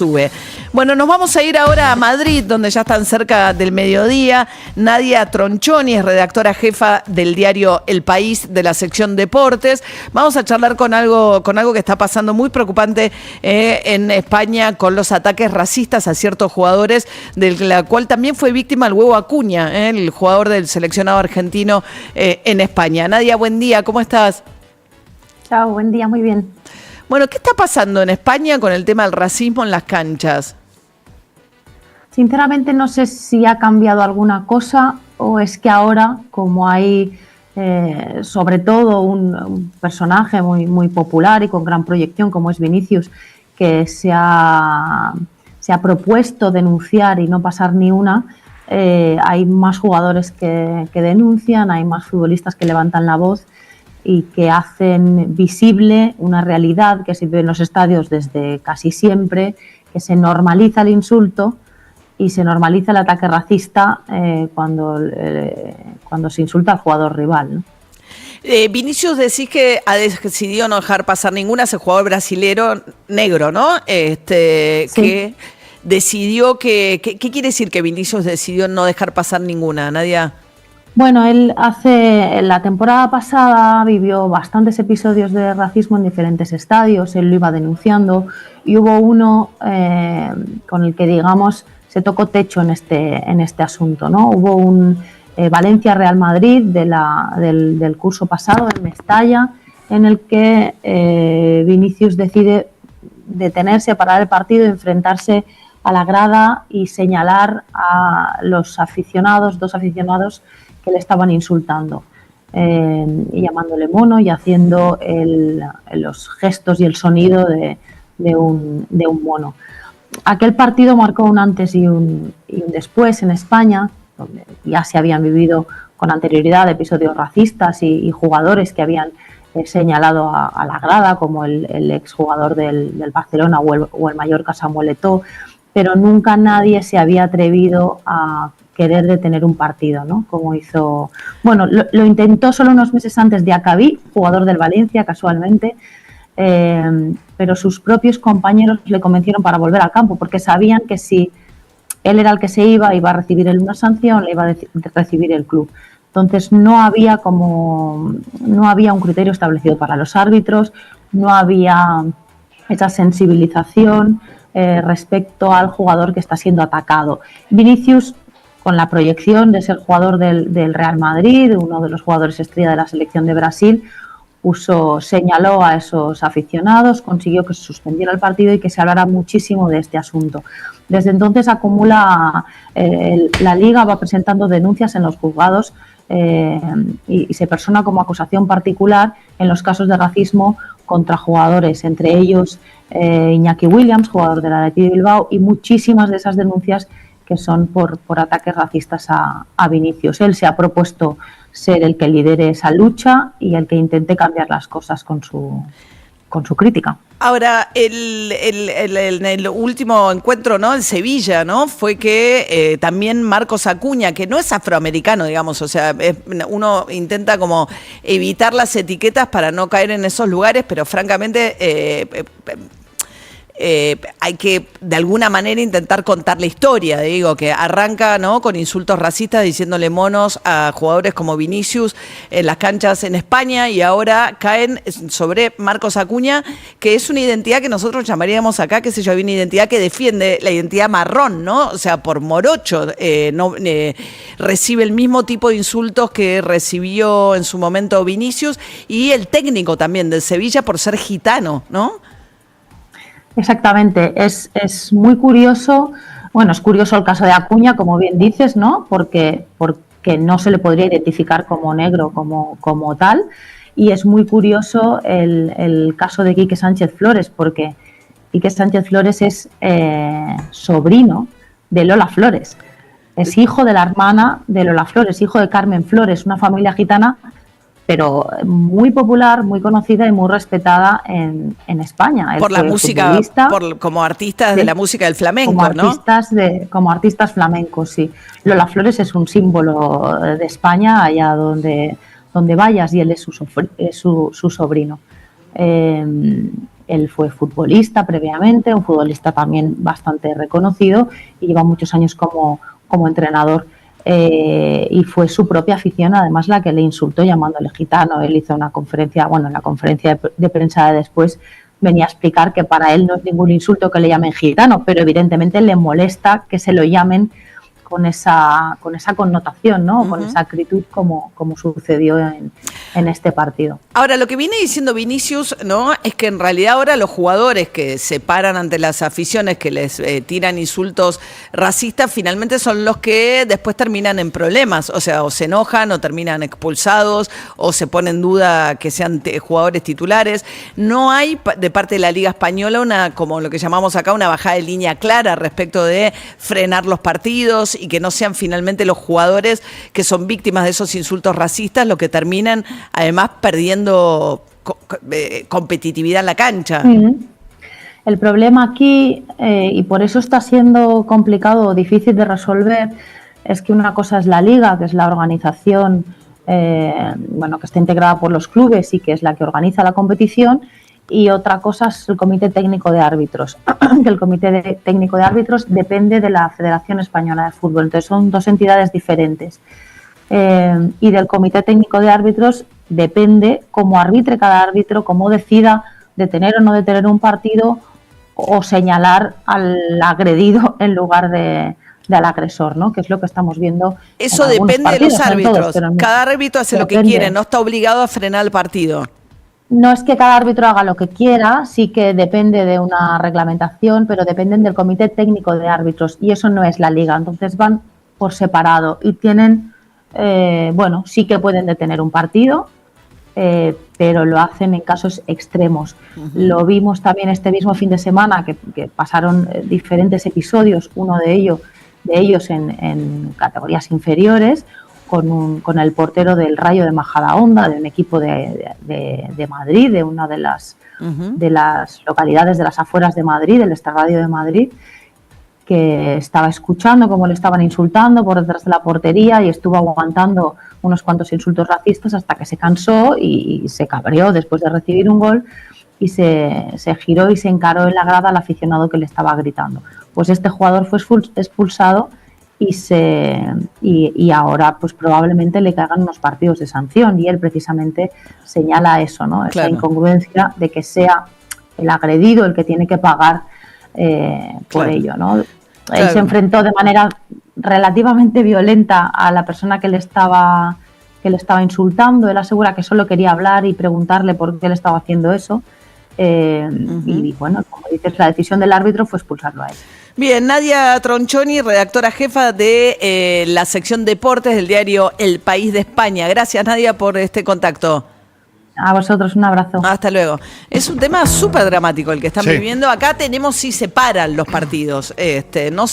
Sube. Bueno, nos vamos a ir ahora a Madrid, donde ya están cerca del mediodía. Nadia Tronchoni es redactora jefa del diario El País de la sección Deportes. Vamos a charlar con algo que está pasando muy preocupante en España con los ataques racistas a ciertos jugadores, de la cual también fue víctima el Huevo Acuña, el jugador del seleccionado argentino en España. Nadia, buen día, ¿cómo estás? Chao, buen día, muy bien. Bueno, ¿qué está pasando en España con el tema del racismo en las canchas? Sinceramente no sé si ha cambiado alguna cosa o es que ahora, como hay sobre todo un personaje muy popular y con gran proyección como es Vinicius, que se ha propuesto denunciar y no pasar ni una, hay más jugadores que denuncian, hay más futbolistas que levantan la voz y que hacen visible una realidad que se vive en los estadios desde casi siempre, que se normaliza el insulto y se normaliza el ataque racista cuando se insulta al jugador rival, ¿no? Vinicius, decís que ha decidido no dejar pasar ninguna, ese jugador brasilero negro, ¿no? Sí. Que decidió ¿qué quiere decir que Vinicius decidió no dejar pasar ninguna, Nadia? Bueno, en la temporada pasada vivió bastantes episodios de racismo en diferentes estadios, él lo iba denunciando y hubo uno con el que, digamos, se tocó techo en este asunto, ¿no? Hubo un Valencia-Real Madrid del curso pasado en Mestalla, en el que Vinicius decide detenerse, parar el partido, enfrentarse a la grada y señalar a los dos aficionados que le estaban insultando y llamándole mono y haciendo los gestos y el sonido de un mono. Aquel partido marcó un antes y un después en España, donde ya se habían vivido con anterioridad episodios racistas y jugadores que habían señalado a la grada, como el exjugador del Barcelona o el Mallorca Samuel Eto'o, pero nunca nadie se había atrevido a querer detener un partido, ¿no? Como hizo... Bueno, lo intentó solo unos meses antes Diacabí, jugador del Valencia, casualmente, pero sus propios compañeros le convencieron para volver al campo, porque sabían que si él era el que se iba a recibir él una sanción, le iba a recibir el club. Entonces no había un criterio establecido para los árbitros, no había esa sensibilización respecto al jugador que está siendo atacado. Vinicius, con la proyección de ser jugador del Real Madrid, uno de los jugadores estrella de la selección de Brasil, señaló a esos aficionados, consiguió que se suspendiera el partido y que se hablara muchísimo de este asunto. Desde entonces la Liga va presentando denuncias en los juzgados y se persona como acusación particular en los casos de racismo contra jugadores, entre ellos Iñaki Williams, jugador del Athletic de Bilbao, y muchísimas de esas denuncias que son por ataques racistas a Vinicius. Él se ha propuesto ser el que lidere esa lucha y el que intente cambiar las cosas con su crítica. Ahora, en el último encuentro, ¿no? En Sevilla, ¿no? Fue que también Marcos Acuña, que no es afroamericano, digamos, o sea, uno intenta como evitar las etiquetas para no caer en esos lugares, pero francamente hay que de alguna manera intentar contar la historia, digo, que arranca, ¿no?, con insultos racistas diciéndole monos a jugadores como Vinicius en las canchas en España y ahora caen sobre Marcos Acuña, que es una identidad que nosotros llamaríamos acá, qué sé yo, una identidad que defiende la identidad marrón, ¿no? O sea, por morocho, recibe el mismo tipo de insultos que recibió en su momento Vinicius y el técnico también del Sevilla por ser gitano, ¿no? Exactamente, es muy curioso, bueno, es curioso el caso de Acuña, como bien dices, ¿no? Porque no se le podría identificar como negro como tal, y es muy curioso el caso de Quique Sánchez Flores, porque Quique Sánchez Flores es sobrino de Lola Flores, es hijo de la hermana de Lola Flores, hijo de Carmen Flores, una familia gitana, pero muy popular, muy conocida y muy respetada en España. Por la música, como artistas de la música del flamenco, ¿no? Como artistas flamencos, sí. Lola Flores es un símbolo de España allá donde vayas y él es su sobrino. Él fue futbolista previamente, un futbolista también bastante reconocido y lleva muchos años como entrenador. Y fue su propia afición además la que le insultó llamándole gitano. Él hizo una conferencia, en la conferencia de prensa de después venía a explicar que para él no es ningún insulto que le llamen gitano, pero evidentemente le molesta que se lo llamen con esa connotación, ¿no? Con esa acritud como sucedió en este partido. Ahora, lo que viene diciendo Vinicius, ¿no?, es que en realidad ahora los jugadores que se paran ante las aficiones que les tiran insultos racistas, finalmente son los que después terminan en problemas, o sea, o se enojan, o terminan expulsados, o se pone en duda que sean jugadores titulares. No hay de parte de la Liga Española una, como lo que llamamos acá, una bajada de línea clara respecto de frenar los partidos y que no sean finalmente los jugadores que son víctimas de esos insultos racistas los que terminan además perdiendo competitividad en la cancha. El problema aquí, y por eso está siendo complicado o difícil de resolver, es que una cosa es la Liga, que es la organización que está integrada por los clubes y que es la que organiza la competición, y otra cosa es el Comité Técnico de Árbitros, que el Comité Técnico de Árbitros depende de la Federación Española de Fútbol, entonces son dos entidades diferentes. Y del Comité Técnico de Árbitros depende cómo arbitre cada árbitro, cómo decida detener o no detener un partido o señalar al agredido en lugar del agresor, ¿no? Que es lo que estamos viendo. Eso depende de los árbitros. Cada árbitro hace lo que quiere, no está obligado a frenar el partido. No es que cada árbitro haga lo que quiera, sí que depende de una reglamentación, pero dependen del Comité Técnico de Árbitros y eso no es la Liga. Entonces van por separado y tienen, sí que pueden detener un partido, pero lo hacen en casos extremos. Lo vimos también este mismo fin de semana, que pasaron diferentes episodios, uno de ellos en categorías inferiores, con el portero del Rayo de Majadahonda, de un equipo de Madrid, de una de las localidades de las afueras de Madrid, del Extrarradio de Madrid, que estaba escuchando cómo le estaban insultando por detrás de la portería y estuvo aguantando unos cuantos insultos racistas hasta que se cansó y se cabreó después de recibir un gol y se giró y se encaró en la grada al aficionado que le estaba gritando. Pues este jugador fue expulsado y ahora pues probablemente le caigan unos partidos de sanción y él precisamente señala eso, ¿no? Esa incongruencia de que sea el agredido el que tiene que pagar por ello, ¿no? Él se enfrentó de manera relativamente violenta a la persona que le estaba insultando. Él asegura que solo quería hablar y preguntarle por qué le estaba haciendo eso. Y bueno, como dices, la decisión del árbitro fue expulsarlo a él. Bien, Nadia Tronchoni, redactora jefa de la sección Deportes del diario El País de España. Gracias, Nadia, por este contacto. A vosotros, un abrazo. Hasta luego. Es un tema súper dramático el que están viviendo. Acá tenemos si se paran los partidos. No